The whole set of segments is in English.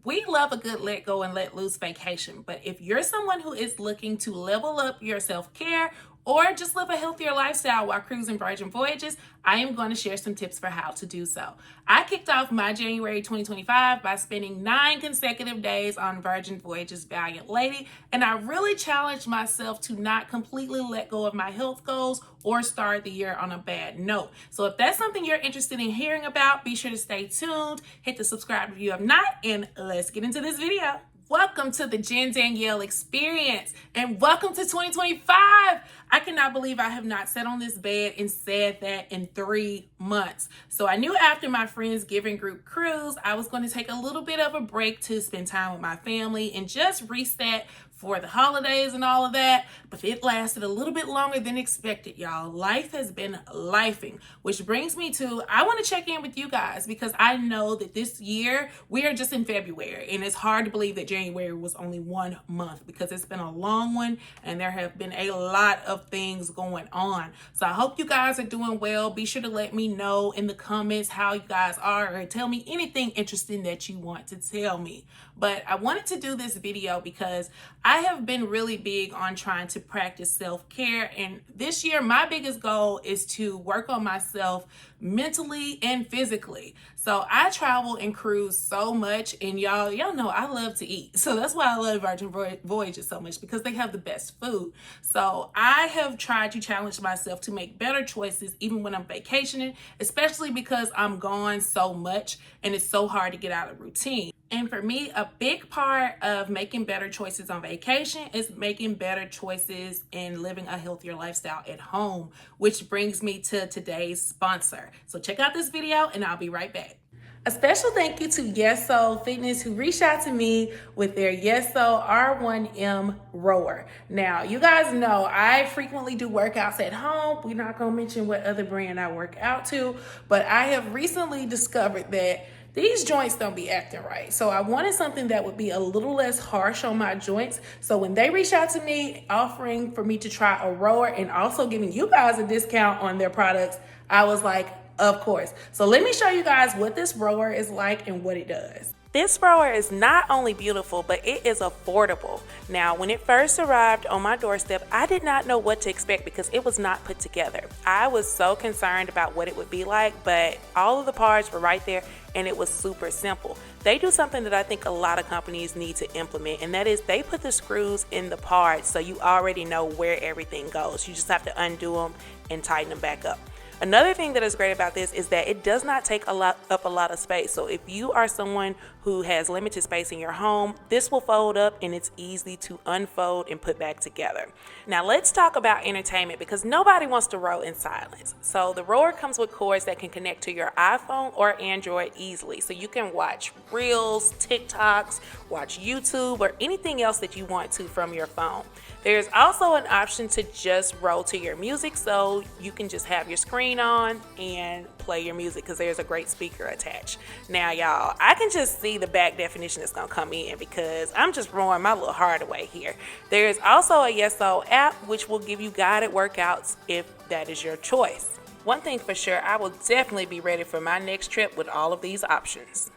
We love a good let go and let loose vacation, but if you're someone who is looking to level up your self-care or just live a healthier lifestyle while cruising Virgin Voyages, I am going to share some tips for how to do so. I kicked off my January 2025 by spending 9 consecutive days on Virgin Voyages Valiant Lady, and I really challenged myself to not completely let go of my health goals or start the year on a bad note. So if that's something you're interested in hearing about, be sure to stay tuned, hit the subscribe if you have not, and let's get into this video. Welcome to the JennDanielle experience and welcome to 2025. I cannot believe I have not sat on this bed and said that in 3 months. So I knew after my Friendsgiving group cruise, I was going to take a little bit of a break to spend time with my family and just reset for the holidays and all of that, but it lasted a little bit longer than expected, y'all. Life has been lifing, which brings me to, I want to check in with you guys because I know that this year we are just in February and it's hard to believe that January was only 1 month because it's been a long one and there have been a lot of things going on. So I hope you guys are doing well. Be sure to let me know in the comments how you guys are or tell me anything interesting that you want to tell me. But I wanted to do this video because I have been really big on trying to practice self-care, and this year my biggest goal is to work on myself mentally and physically. So I travel and cruise so much, and y'all know I love to eat. So that's why I love Virgin Voyages so much, because they have the best food. So I have tried to challenge myself to make better choices even when I'm vacationing, especially because I'm gone so much and it's so hard to get out of routine. And for me, a big part of making better choices on vacation is making better choices in living a healthier lifestyle at home, which brings me to today's sponsor. So check out this video and I'll be right back. A special thank you to yesoul Fitness, who reached out to me with their yesoul R1M rower. Now, you guys know I frequently do workouts at home. We're not going to mention what other brand I work out to, but I have recently discovered that these joints don't be acting right. So I wanted something that would be a little less harsh on my joints. So when they reached out to me offering for me to try a rower and also giving you guys a discount on their products, I was like, of course. So let me show you guys what this rower is like and what it does. This rower is not only beautiful, but it is affordable. Now, when it first arrived on my doorstep, I did not know what to expect because it was not put together. I was so concerned about what it would be like, but all of the parts were right there and it was super simple. They do something that I think a lot of companies need to implement, and that is they put the screws in the parts so you already know where everything goes. You just have to undo them and tighten them back up. Another thing that is great about this is that it does not take up a lot of space. So if you are someone who has limited space in your home, this will fold up and it's easy to unfold and put back together. Now let's talk about entertainment, because nobody wants to row in silence. So the rower comes with cords that can connect to your iPhone or Android easily. So you can watch Reels, TikToks, watch YouTube, or anything else that you want to from your phone. There's also an option to just roll to your music, so you can just have your screen on and play your music because there's a great speaker attached. Now, y'all, I can just see the back definition that's going to come in because I'm just rowing my little heart away here. There's also a yesoul app which will give you guided workouts if that is your choice. One thing for sure, I will definitely be ready for my next trip with all of these options.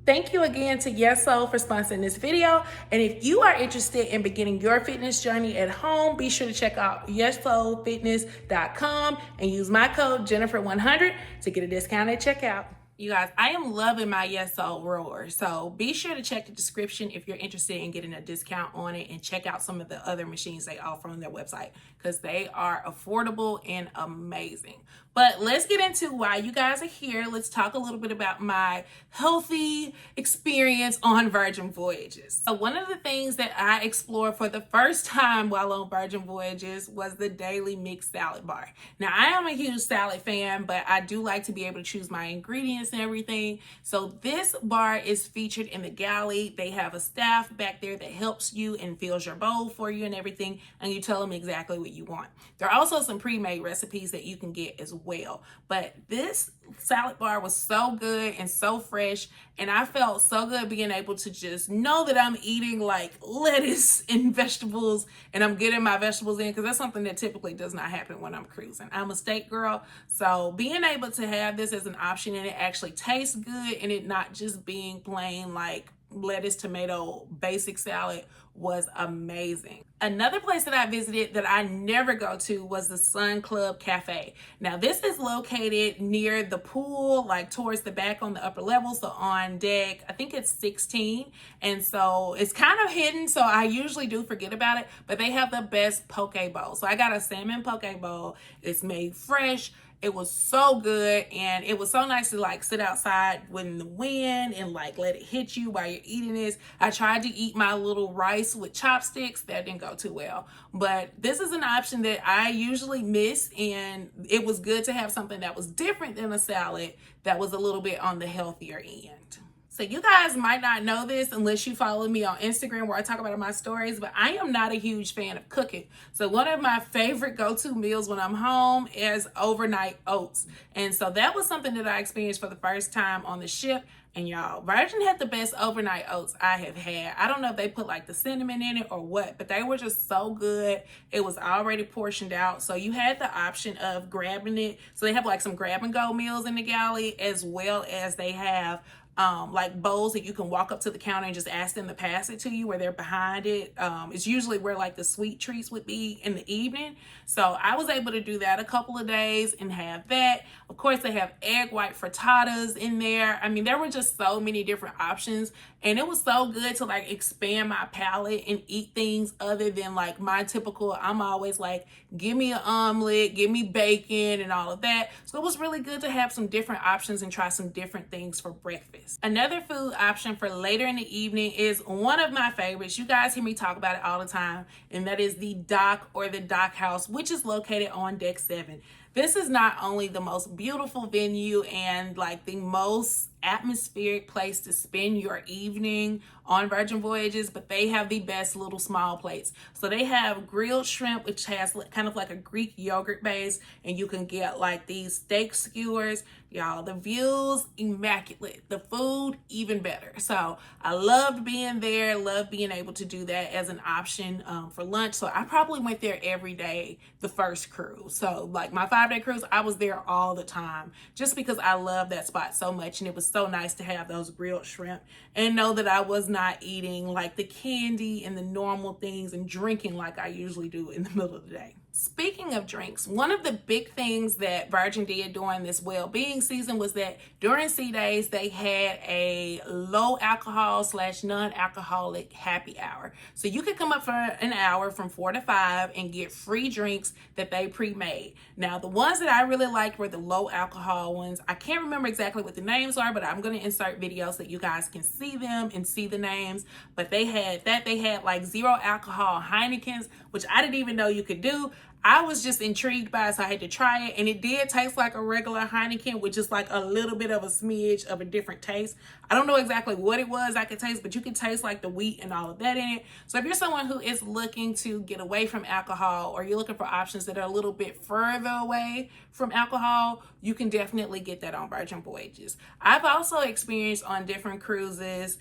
Thank you again to yesoul for sponsoring this video. And if you are interested in beginning your fitness journey at home, be sure to check out yesoulfitness.com and use my code Jennifer100 to get a discount at checkout. You guys, I am loving my yesoul rower. So be sure to check the description if you're interested in getting a discount on it, and check out some of the other machines they offer on their website because they are affordable and amazing. But let's get into why you guys are here. Let's talk a little bit about my healthy experience on Virgin Voyages. So one of the things that I explored for the first time while on Virgin Voyages was the daily mixed salad bar. Now, I am a huge salad fan, but I do like to be able to choose my ingredients and everything. So this bar is featured in the galley. They have a staff back there that helps you and fills your bowl for you and everything, and you tell them exactly what you want. There are also some pre-made recipes that you can get as well. But this salad bar was so good and so fresh, and I felt so good being able to just know that I'm eating like lettuce and vegetables, and I'm getting my vegetables in, because that's something that typically does not happen when I'm cruising. I'm a steak girl, so being able to have this as an option and it actually tastes good and it not just being plain like lettuce, tomato, basic salad was amazing. Another place that I visited that I never go to was the Sun Club Cafe. Now this is located near the pool, like towards the back on the upper level. So on deck, I think it's 16. And so it's kind of hidden. So I usually do forget about it, but they have the best poke bowl. So I got a salmon poke bowl. It's made fresh. It was so good, and it was so nice to like sit outside when the wind and like let it hit you while you're eating this. I tried to eat my little rice with chopsticks. That didn't go too well, but this is an option that I usually miss, and it was good to have something that was different than a salad that was a little bit on the healthier end. So you guys might not know this unless you follow me on Instagram where I talk about it in my stories, but I am not a huge fan of cooking. So one of my favorite go-to meals when I'm home is overnight oats. And so that was something that I experienced for the first time on the ship. And y'all, Virgin had the best overnight oats I have had. I don't know if they put like the cinnamon in it or what, but they were just so good. It was already portioned out. So you had the option of grabbing it. So they have like some grab and go meals in the galley, as well as they have like bowls that you can walk up to the counter and just ask them to pass it to you, where they're behind it. It's usually where like the sweet treats would be in the evening. So I was able to do that a couple of days and have that. Of course, they have egg white frittatas in there. I mean, there were just so many different options, and it was so good to like expand my palate and eat things other than like my typical, I'm always like, give me an omelet, give me bacon and all of that. So it was really good to have some different options and try some different things for breakfast. Another food option for later in the evening is one of my favorites. You guys hear me talk about it all the time, and that is the Dock or the Dock House, which is located on deck 7. This is not only the most beautiful venue and like the most atmospheric place to spend your evening on Virgin Voyages, but they have the best little small plates. So they have grilled shrimp, which has kind of like a Greek yogurt base, and you can get like these steak skewers. Y'all, the views immaculate, the food even better. So I loved being there, loved being able to do that as an option for lunch. So I probably went there every day the first cruise. So like my 5-day cruise, I was there all the time just because I love that spot so much, and it was so nice to have those grilled shrimp and know that I was not eating like the candy and the normal things and drinking like I usually do in the middle of the day. Speaking of drinks, one of the big things that Virgin did during this well-being season was that during sea days, they had a low alcohol / non-alcoholic happy hour. So you could come up for an hour from 4 to 5 and get free drinks that they pre-made. Now, the ones that I really liked were the low alcohol ones. I can't remember exactly what the names are, but I'm going to insert videos so that you guys can see them and see the names. But they had that. They had like 0 alcohol Heinekens, which I didn't even know you could do. I was just intrigued by it, so I had to try it, and it did taste like a regular Heineken with just like a little bit of a smidge of a different taste. I don't know exactly what it was I could taste, but you can taste like the wheat and all of that in it. So if you're someone who is looking to get away from alcohol, or you're looking for options that are a little bit further away from alcohol, you can definitely get that on Virgin Voyages. I've also experienced on different cruises,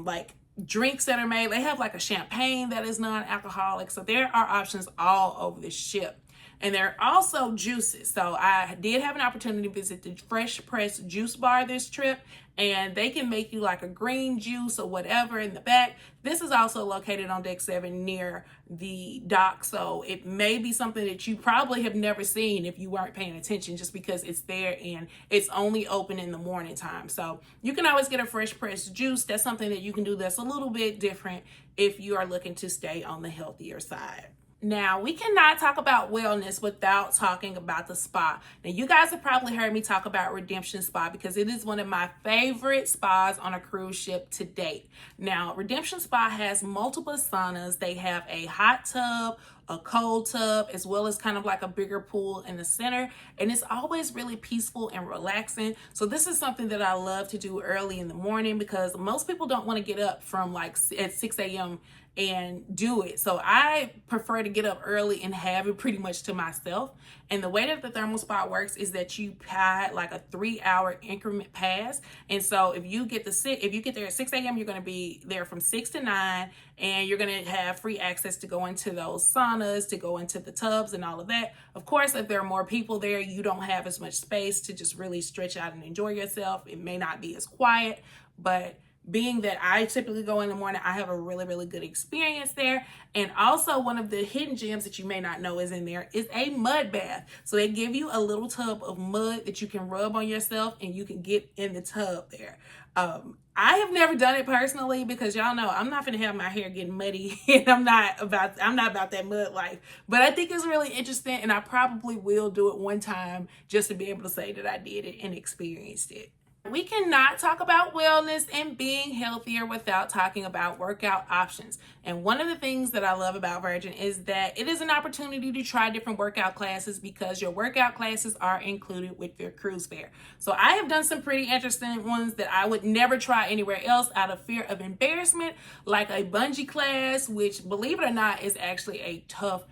like drinks that are made. They have like a champagne that is non-alcoholic. So there are options all over the ship. And there are also juices. So I did have an opportunity to visit the Fresh Press Juice Bar this trip, and they can make you like a green juice or whatever in the back. This is also located on deck 7 near the dock. So it may be something that you probably have never seen if you weren't paying attention, just because it's there and it's only open in the morning time. So you can always get a fresh pressed juice. That's something that you can do that's a little bit different if you are looking to stay on the healthier side. Now, we cannot talk about wellness without talking about the spa. Now, you guys have probably heard me talk about Redemption Spa because it is one of my favorite spas on a cruise ship to date. Now, Redemption Spa has multiple saunas. They have a hot tub, a cold tub, as well as kind of like a bigger pool in the center. And it's always really peaceful and relaxing. So this is something that I love to do early in the morning because most people don't want to get up from like at 6 a.m. and do it. So I prefer to get up early and have it pretty much to myself. And the way that the thermal spa works is that you pay like a 3-hour increment pass. And so if you get there at 6 a.m., you're going to be there from 6 to 9, and you're going to have free access to go into those saunas, to go into the tubs and all of that. Of course, if there are more people there, you don't have as much space to just really stretch out and enjoy yourself. It may not be as quiet, but being that I typically go in the morning, I have a really, really good experience there. And also one of the hidden gems that you may not know is in there is a mud bath. So they give you a little tub of mud that you can rub on yourself and you can get in the tub there. I have never done it personally because y'all know I'm not gonna have my hair getting muddy and I'm not about that mud life. But I think it's really interesting and I probably will do it one time just to be able to say that I did it and experienced it. We cannot talk about wellness and being healthier without talking about workout options. And one of the things that I love about Virgin is that it is an opportunity to try different workout classes because your workout classes are included with your cruise fare. So I have done some pretty interesting ones that I would never try anywhere else out of fear of embarrassment, like a bungee class, which, believe it or not, is actually a tough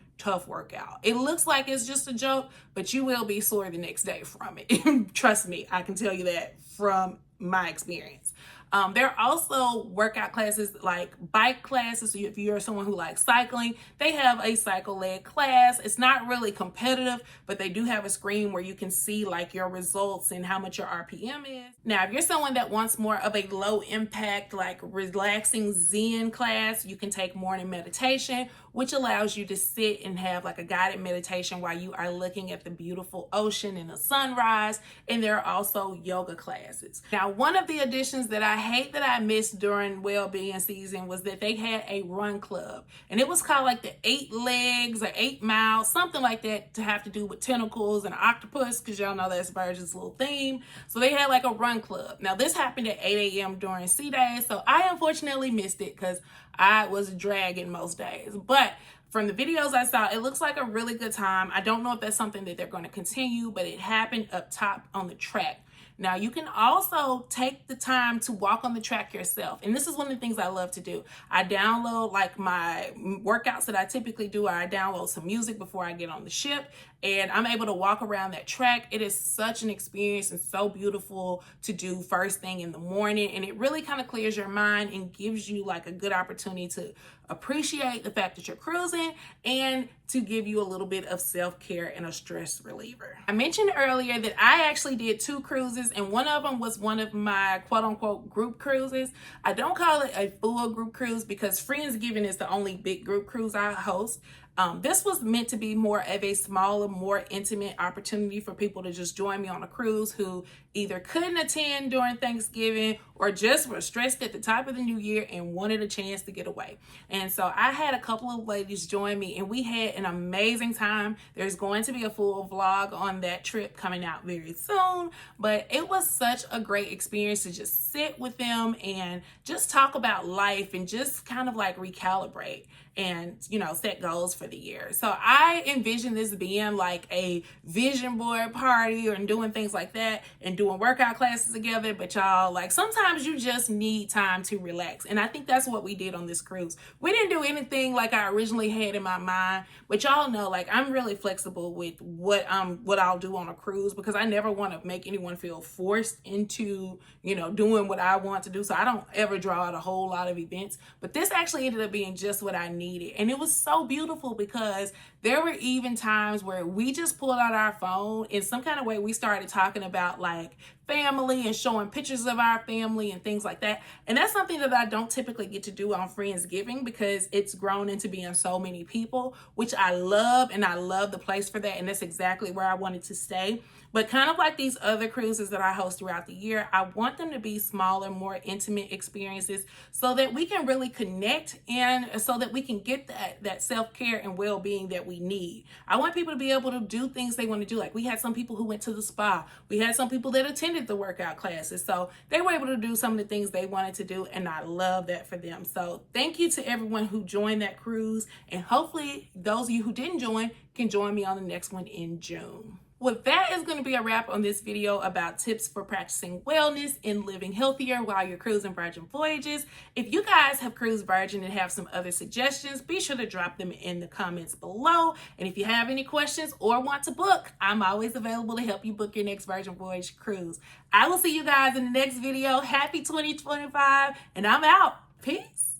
workout. It looks like it's just a joke, but you will be sore the next day from it. Trust me, I can tell you that from my experience. There are also workout classes like bike classes. So if you're someone who likes cycling, they have a cycle leg class. It's not really competitive, but they do have a screen where you can see like your results and how much your RPM is. Now, if you're someone that wants more of a low impact, like relaxing Zen class, you can take morning meditation, which allows you to sit and have like a guided meditation while you are looking at the beautiful ocean and the sunrise. And there are also yoga classes. Now, one of the additions that I hate that I missed during well-being season was that they had a run club, and it was called like the 8 legs or 8 miles, something like that, to have to do with tentacles and octopus, because y'all know that's Virgin's little theme. So they had like a run club. Now this happened at 8 a.m. during sea days, so I unfortunately missed it because I was dragging most days. But from the videos I saw, it looks like a really good time. I don't know if that's something that they're going to continue, but it happened up top on the track. Now, you can also take the time to walk on the track yourself. And this is one of the things I love to do. I download like my workouts that I typically do. I download some music before I get on the ship, and I'm able to walk around that track. It is such an experience and so beautiful to do first thing in the morning. And it really kind of clears your mind and gives you like a good opportunity to appreciate the fact that you're cruising and to give you a little bit of self-care and a stress reliever. I mentioned earlier that I actually did 2 cruises, and one of them was one of my quote-unquote group cruises. I don't call it a full group cruise because Friendsgiving is the only big group cruise I host. This was meant to be more of a smaller, more intimate opportunity for people to just join me on a cruise who either couldn't attend during Thanksgiving or just were stressed at the top of the new year and wanted a chance to get away. And so I had a couple of ladies join me and we had an amazing time. There's going to be a full vlog on that trip coming out very soon, but it was such a great experience to just sit with them and just talk about life and just kind of like recalibrate and, you know, set goals for the year. So I envision this being like a vision board party and doing things like that and doing workout classes together. But y'all, like, sometimes you just need time to relax. And I think that's what we did on this cruise. We didn't do anything like I originally had in my mind, but y'all know, like, I'm really flexible with what I'll do on a cruise because I never want to make anyone feel forced into, you know, doing what I want to do. So I don't ever draw out a whole lot of events, but this actually ended up being just what I needed. And it was so beautiful because there were even times where we just pulled out our phone in some kind of way. We started talking about like family and showing pictures of our family and things like that. And that's something that I don't typically get to do on Friendsgiving because it's grown into being so many people, which I love, and I love the place for that. And that's exactly where I wanted to stay. But kind of like these other cruises that I host throughout the year, I want them to be smaller, more intimate experiences so that we can really connect and so that we can get that self-care and well-being that we need. I want people to be able to do things they want to do. Like we had some people who went to the spa. We had some people that attended the workout classes. So they were able to do some of the things they wanted to do, and I love that for them. So thank you to everyone who joined that cruise, and hopefully those of you who didn't join can join me on the next one in June. Well, that is going to be a wrap on this video about tips for practicing wellness and living healthier while you're cruising Virgin Voyages. If you guys have cruised Virgin and have some other suggestions, be sure to drop them in the comments below. And if you have any questions or want to book, I'm always available to help you book your next Virgin Voyage cruise. I will see you guys in the next video. Happy 2025, and I'm out. Peace.